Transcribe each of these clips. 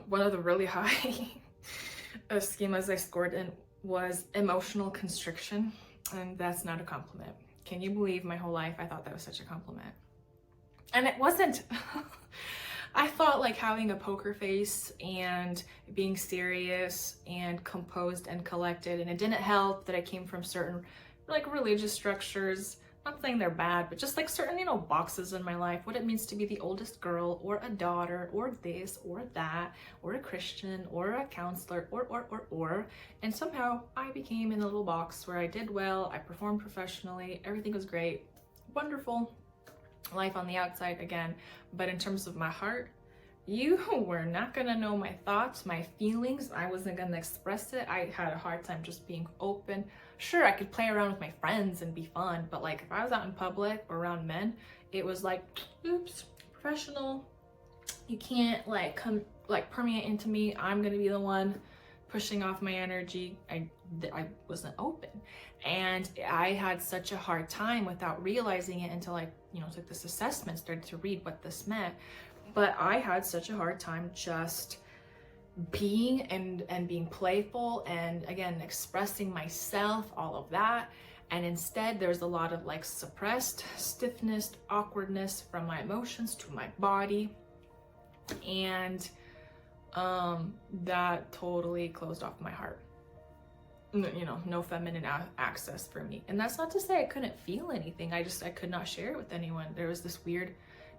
one of the really high schemas I scored in was emotional constriction, and that's not a compliment. Can you believe my whole life I thought that was such a compliment? And it wasn't. I thought like having a poker face and being serious and composed and collected, and it didn't help that I came from certain like religious structures. Not saying they're bad, but just like certain, boxes in my life, what it means to be the oldest girl or a daughter or this or that or a Christian or a counselor or. And somehow I became in a little box where I did well, I performed professionally, everything was great, wonderful life on the outside again. But in terms of my heart, you were not gonna know my thoughts, my feelings. I wasn't gonna express it. I had a hard time just being open. Sure, I could play around with my friends and be fun, but like if I was out in public or around men, it was like, oops, professional. You can't like come like permeate into me. I'm gonna be the one pushing off my energy. I wasn't open, and I had such a hard time without realizing it until I took this assessment, started to read what this meant. But I had such a hard time just being and being playful and again expressing myself, all of that. And instead there's a lot of like suppressed stiffness, awkwardness from my emotions to my body, and that totally closed off my heart. No feminine access for me. And that's not to say I couldn't feel anything. I could not share it with anyone. There was this weird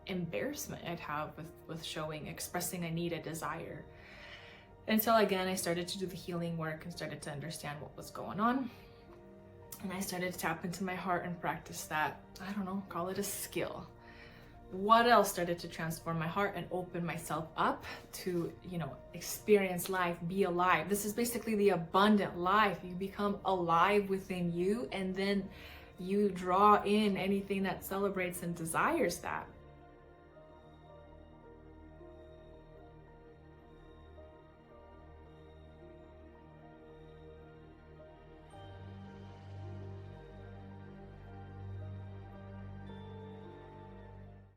embarrassment I'd have with showing, expressing a need, a desire. Until again, I started to do the healing work and started to understand what was going on. And I started to tap into my heart and practice that, I don't know, call it a skill. What else started to transform my heart and open myself up to, experience life, be alive. This is basically the abundant life. You become alive within you, and then you draw in anything that celebrates and desires that.